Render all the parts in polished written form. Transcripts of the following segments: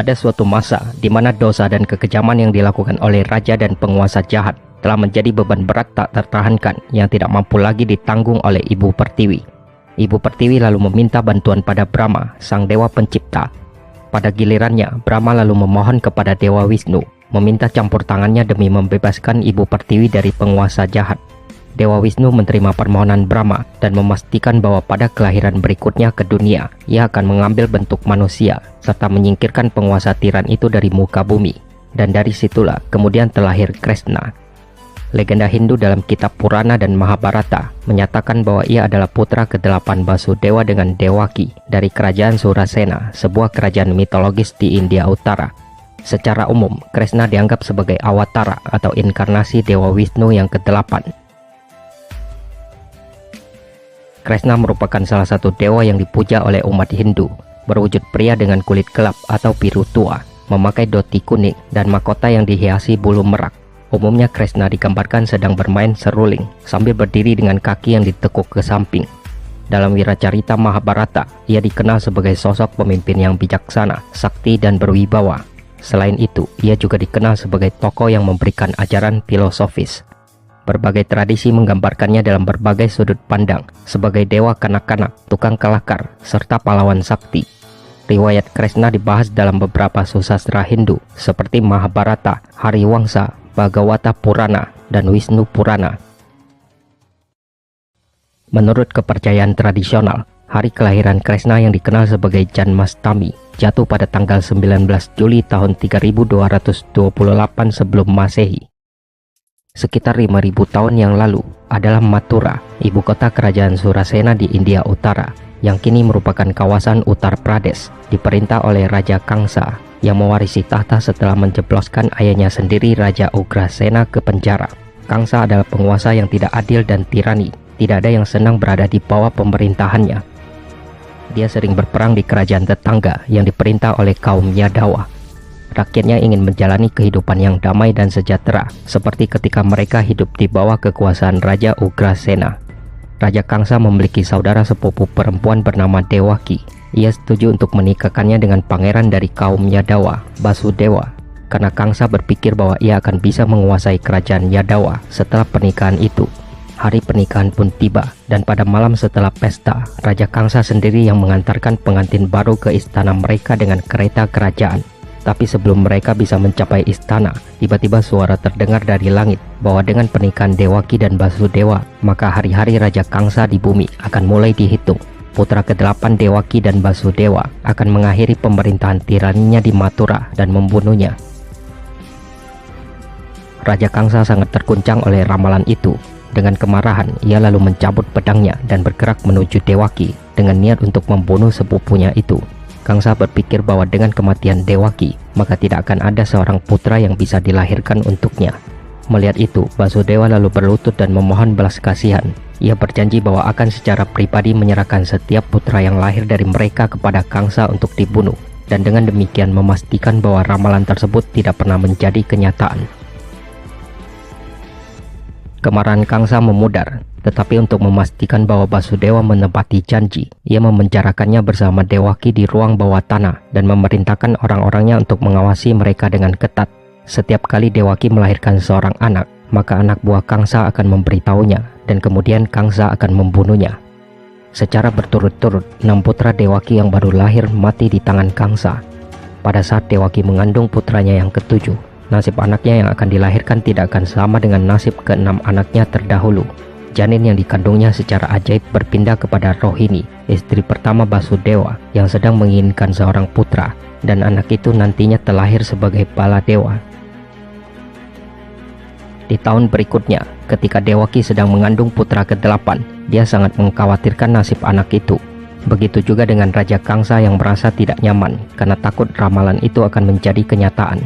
Ada suatu masa di mana dosa dan kekejaman yang dilakukan oleh raja dan penguasa jahat telah menjadi beban berat tak tertahankan yang tidak mampu lagi ditanggung oleh Ibu Pertiwi. Ibu Pertiwi lalu meminta bantuan pada Brahma, sang dewa pencipta. Pada gilirannya, Brahma lalu memohon kepada Dewa Wisnu, meminta campur tangannya demi membebaskan Ibu Pertiwi dari penguasa jahat. Dewa Wisnu menerima permohonan Brahma dan memastikan bahwa pada kelahiran berikutnya ke dunia, ia akan mengambil bentuk manusia serta menyingkirkan penguasa tiran itu dari muka bumi. Dan dari situlah kemudian terlahir Krishna. Legenda Hindu dalam kitab Purana dan Mahabharata menyatakan bahwa ia adalah putra ke-8 Basudewa dengan Dewaki dari kerajaan Surasena, sebuah kerajaan mitologis di India Utara. Secara umum, Krishna dianggap sebagai awatara atau inkarnasi Dewa Wisnu yang ke-8. Krishna merupakan salah satu dewa yang dipuja oleh umat Hindu, berwujud pria dengan kulit gelap atau biru tua, memakai dhoti kuning dan mahkota yang dihiasi bulu merak. Umumnya Krishna digambarkan sedang bermain seruling sambil berdiri dengan kaki yang ditekuk ke samping. Dalam wiracarita Mahabharata, ia dikenal sebagai sosok pemimpin yang bijaksana, sakti dan berwibawa. Selain itu, ia juga dikenal sebagai tokoh yang memberikan ajaran filosofis. Berbagai tradisi menggambarkannya dalam berbagai sudut pandang sebagai dewa kanak-kanak, tukang kelakar, serta pahlawan sakti. Riwayat Krishna dibahas dalam beberapa susastra Hindu seperti Mahabharata, Hariwangsa, Bhagavata Purana, dan Wisnu Purana. Menurut kepercayaan tradisional, hari kelahiran Krishna yang dikenal sebagai Janmastami jatuh pada tanggal 19 Juli tahun 3228 sebelum Masehi. Sekitar 5.000 tahun yang lalu adalah Mathura, ibu kota kerajaan Surasena di India Utara, yang kini merupakan kawasan Uttar Pradesh, diperintah oleh Raja Kangsa yang mewarisi tahta setelah menjebloskan ayahnya sendiri Raja Ugrasena ke penjara. Kangsa adalah penguasa yang tidak adil dan tirani, tidak ada yang senang berada di bawah pemerintahannya. Dia sering berperang di kerajaan tetangga yang diperintah oleh kaum Yadawa. Rakyatnya ingin menjalani kehidupan yang damai dan sejahtera, seperti ketika mereka hidup di bawah kekuasaan Raja Ugrasena. Raja Kangsa memiliki saudara sepupu perempuan bernama Dewaki. Ia setuju untuk menikahkannya dengan pangeran dari kaum Yadawa, Basudewa, karena Kangsa berpikir bahwa ia akan bisa menguasai kerajaan Yadawa setelah pernikahan itu. Hari pernikahan pun tiba, dan pada malam setelah pesta, Raja Kangsa sendiri yang mengantarkan pengantin baru ke istana mereka dengan kereta kerajaan. Tapi sebelum mereka bisa mencapai istana, tiba-tiba suara terdengar dari langit bahwa dengan pernikahan Dewaki dan Basudewa, maka hari-hari Raja Kangsa di bumi akan mulai dihitung. Putra ke-8 Dewaki dan Basudewa akan mengakhiri pemerintahan tiraninya di Mathura dan membunuhnya. Raja Kangsa sangat terguncang oleh ramalan itu. Dengan kemarahan, ia lalu mencabut pedangnya dan bergerak menuju Dewaki dengan niat untuk membunuh sepupunya itu. Kangsa berpikir bahwa dengan kematian Dewaki, maka tidak akan ada seorang putra yang bisa dilahirkan untuknya. Melihat itu, Basudewa lalu berlutut dan memohon belas kasihan. Ia berjanji bahwa akan secara pribadi menyerahkan setiap putra yang lahir dari mereka kepada Kangsa untuk dibunuh, dan dengan demikian memastikan bahwa ramalan tersebut tidak pernah menjadi kenyataan. Kemarahan Kangsa memudar, tetapi untuk memastikan bahwa Basudewa menepati janji, ia memenjarakannya bersama Dewaki di ruang bawah tanah dan memerintahkan orang-orangnya untuk mengawasi mereka dengan ketat. Setiap kali Dewaki melahirkan seorang anak, maka anak buah Kangsa akan memberitahunya, dan kemudian Kangsa akan membunuhnya. Secara berturut-turut, 6 putra Dewaki yang baru lahir mati di tangan Kangsa. Pada saat Dewaki mengandung putranya yang ke-7, nasib anaknya yang akan dilahirkan tidak akan sama dengan nasib ke-6 anaknya terdahulu. Janin yang dikandungnya secara ajaib berpindah kepada Rohini, istri pertama Basudewa yang sedang menginginkan seorang putra, dan anak itu nantinya terlahir sebagai Baladewa. Di tahun berikutnya, ketika Dewaki sedang mengandung putra ke-8, dia sangat mengkhawatirkan nasib anak itu. Begitu juga dengan Raja Kangsa yang merasa tidak nyaman karena takut ramalan itu akan menjadi kenyataan.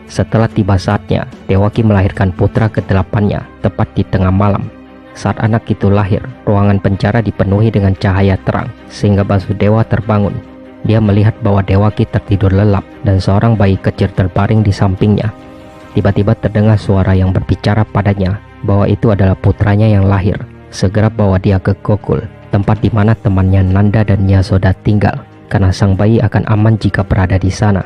Setelah tiba saatnya, Dewaki melahirkan putra ke-8-nya tepat di tengah malam. Saat anak itu lahir, ruangan penjara dipenuhi dengan cahaya terang, sehingga Basudewa terbangun. Dia melihat bahwa Dewaki tertidur lelap dan seorang bayi kecil terbaring di sampingnya. Tiba-tiba terdengar suara yang berbicara padanya bahwa itu adalah putranya yang lahir. Segera bawa dia ke Gokul, tempat di mana temannya Nanda dan Yasoda tinggal, karena sang bayi akan aman jika berada di sana.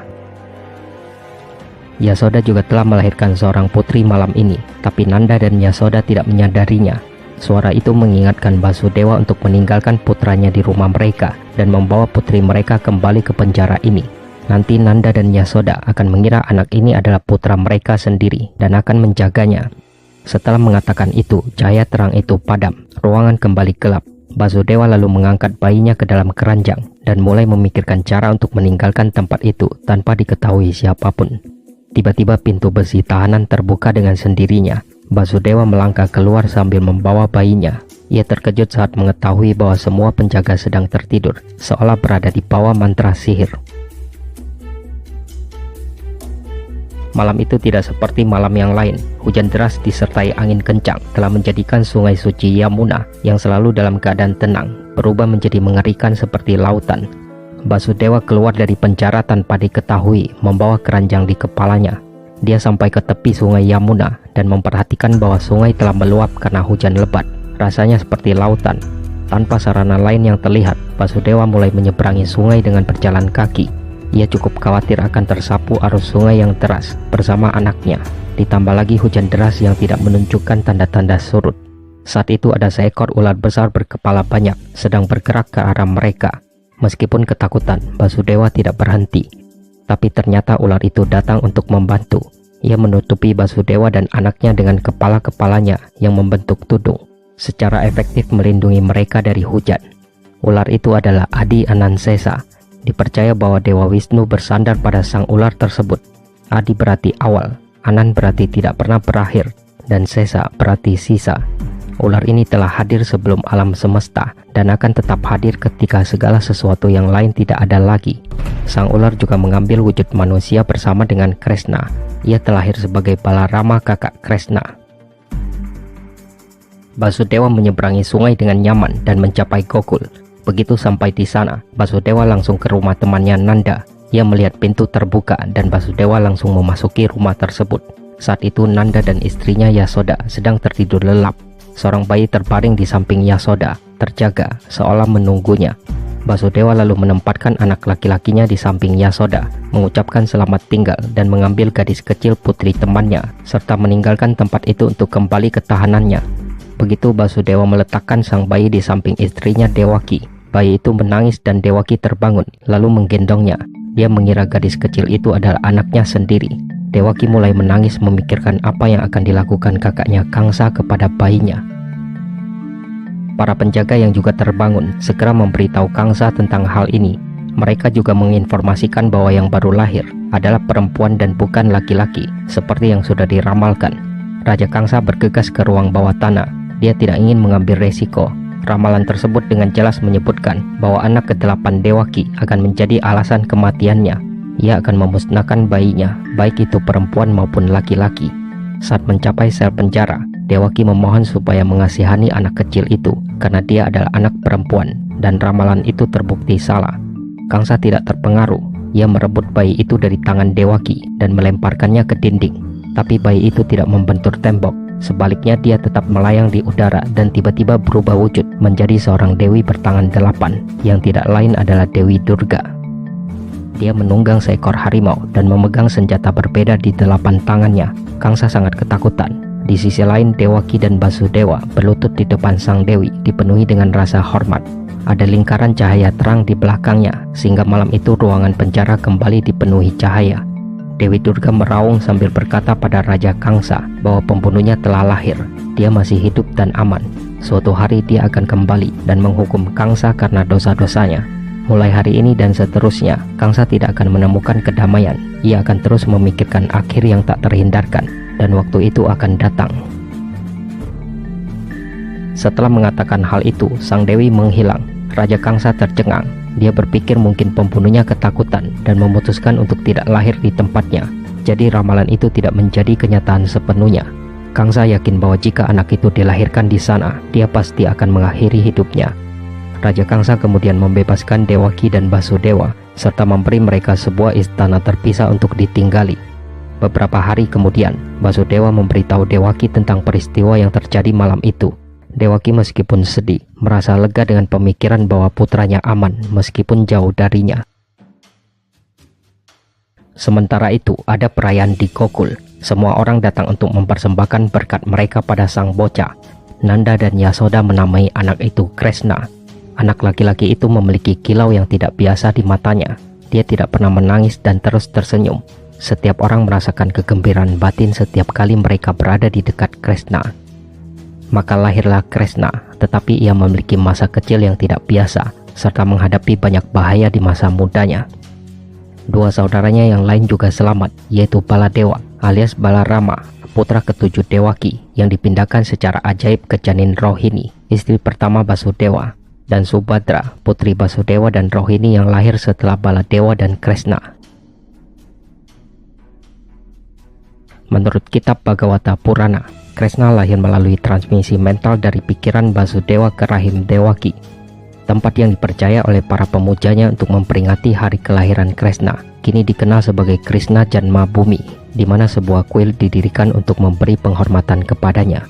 Yasoda juga telah melahirkan seorang putri malam ini, tapi Nanda dan Yasoda tidak menyadarinya. Suara itu mengingatkan Basudewa untuk meninggalkan putranya di rumah mereka dan membawa putri mereka kembali ke penjara ini. Nanti Nanda dan Yasoda akan mengira anak ini adalah putra mereka sendiri dan akan menjaganya. Setelah mengatakan itu, cahaya terang itu padam, ruangan kembali gelap. Basudewa lalu mengangkat bayinya ke dalam keranjang dan mulai memikirkan cara untuk meninggalkan tempat itu tanpa diketahui siapapun. Tiba-tiba pintu besi tahanan terbuka dengan sendirinya. Basudewa melangkah keluar sambil membawa bayinya. Ia terkejut saat mengetahui bahwa semua penjaga sedang tertidur, seolah berada di bawah mantra sihir. Malam itu tidak seperti malam yang lain. Hujan deras disertai angin kencang telah menjadikan sungai suci Yamuna yang selalu dalam keadaan tenang berubah menjadi mengerikan seperti lautan. Basudewa keluar dari penjara tanpa diketahui, membawa keranjang di kepalanya. Dia sampai ke tepi sungai Yamuna dan memperhatikan bahwa sungai telah meluap karena hujan lebat. Rasanya seperti lautan. Tanpa sarana lain yang terlihat, Basudewa mulai menyeberangi sungai dengan berjalan kaki. Ia cukup khawatir akan tersapu arus sungai yang deras bersama anaknya. Ditambah lagi hujan deras yang tidak menunjukkan tanda-tanda surut. Saat itu ada seekor ular besar berkepala banyak sedang bergerak ke arah mereka. Meskipun ketakutan, Basudewa tidak berhenti. Tapi ternyata ular itu datang untuk membantu. Ia menutupi Basudewa dan anaknya dengan kepala-kepalanya yang membentuk tudung, secara efektif melindungi mereka dari hujan. Ular itu adalah Adi Anansesa. Dipercaya bahwa Dewa Wisnu bersandar pada sang ular tersebut. Adi berarti awal, Anan berarti tidak pernah berakhir, dan Sesa berarti sisa. Ular ini telah hadir sebelum alam semesta dan akan tetap hadir ketika segala sesuatu yang lain tidak ada lagi. Sang ular juga mengambil wujud manusia bersama dengan Kresna. Ia terlahir sebagai Balarama, kakak Kresna. Basudewa menyeberangi sungai dengan nyaman dan mencapai Gokul. Begitu sampai di sana, Basudewa langsung ke rumah temannya Nanda. Ia melihat pintu terbuka dan Basudewa langsung memasuki rumah tersebut. Saat itu Nanda dan istrinya Yasoda sedang tertidur lelap. Seorang bayi terbaring di samping Yasoda, terjaga seolah menunggunya. Basudewa lalu menempatkan anak laki-lakinya di samping Yasoda, mengucapkan selamat tinggal dan mengambil gadis kecil putri temannya, serta meninggalkan tempat itu untuk kembali ke tahanannya. Begitu Basudewa meletakkan sang bayi di samping istrinya Dewaki, bayi itu menangis dan Dewaki terbangun lalu menggendongnya. Dia mengira gadis kecil itu adalah anaknya sendiri. Dewaki mulai menangis memikirkan apa yang akan dilakukan kakaknya Kangsa kepada bayinya. Para penjaga yang juga terbangun segera memberitahu Kangsa tentang hal ini. Mereka juga menginformasikan bahwa yang baru lahir adalah perempuan dan bukan laki-laki, seperti yang sudah diramalkan. Raja Kangsa bergegas ke ruang bawah tanah. Dia tidak ingin mengambil resiko. Ramalan tersebut dengan jelas menyebutkan bahwa anak ke-8 Dewaki akan menjadi alasan kematiannya. Ia akan memusnahkan bayinya, baik itu perempuan maupun laki-laki. Saat mencapai sel penjara, Dewaki memohon supaya mengasihani anak kecil itu karena dia adalah anak perempuan dan ramalan itu terbukti salah. Kangsa tidak terpengaruh. Ia merebut bayi itu dari tangan Dewaki dan melemparkannya ke dinding. Tapi bayi itu tidak membentur tembok. Sebaliknya dia tetap melayang di udara dan tiba-tiba berubah wujud menjadi seorang dewi bertangan 8 yang tidak lain adalah Dewi Durga. Dia menunggang seekor harimau dan memegang senjata berbeda di 8 tangannya. Kangsa sangat ketakutan. Di sisi lain, Dewaki dan Basudewa berlutut di depan sang dewi dipenuhi dengan rasa hormat. Ada lingkaran cahaya terang di belakangnya sehingga malam itu ruangan penjara kembali dipenuhi cahaya. Dewi Durga meraung sambil berkata pada Raja Kangsa bahwa pembunuhnya telah lahir. Dia masih hidup dan aman. Suatu hari dia akan kembali dan menghukum Kangsa karena dosa-dosanya. Mulai hari ini dan seterusnya, Kangsa tidak akan menemukan kedamaian. Ia akan terus memikirkan akhir yang tak terhindarkan, dan waktu itu akan datang. Setelah mengatakan hal itu, sang dewi menghilang. Raja Kangsa tercengang. Dia berpikir mungkin pembunuhnya ketakutan dan memutuskan untuk tidak lahir di tempatnya. Jadi ramalan itu tidak menjadi kenyataan sepenuhnya. Kangsa yakin bahwa jika anak itu dilahirkan di sana, dia pasti akan mengakhiri hidupnya. Raja Kangsa kemudian membebaskan Dewaki dan Basudewa serta memberi mereka sebuah istana terpisah untuk ditinggali. Beberapa hari kemudian, Basudewa memberitahu Dewaki tentang peristiwa yang terjadi malam itu. Dewaki meskipun sedih, merasa lega dengan pemikiran bahwa putranya aman meskipun jauh darinya. Sementara itu, ada perayaan di Gokul. Semua orang datang untuk mempersembahkan berkat mereka pada sang bocah. Nanda dan Yasoda menamai anak itu Krishna. Anak laki-laki itu memiliki kilau yang tidak biasa di matanya. Dia tidak pernah menangis dan terus tersenyum. Setiap orang merasakan kegembiraan batin setiap kali mereka berada di dekat Krishna. Maka lahirlah Krishna, tetapi ia memiliki masa kecil yang tidak biasa, serta menghadapi banyak bahaya di masa mudanya. Dua saudaranya yang lain juga selamat, yaitu Baladewa alias Balarama, putra ketujuh Dewaki yang dipindahkan secara ajaib ke janin Rohini, istri pertama Basudewa, dan Subhadra, putri Basudewa dan Rohini yang lahir setelah Baladewa dan Krishna. Menurut kitab Bhagavata Purana, Krishna lahir melalui transmisi mental dari pikiran Basudewa ke rahim Dewaki, tempat yang dipercaya oleh para pemujanya untuk memperingati hari kelahiran Krishna. Kini dikenal sebagai Krishna Janma Bumi, di mana sebuah kuil didirikan untuk memberi penghormatan kepadanya.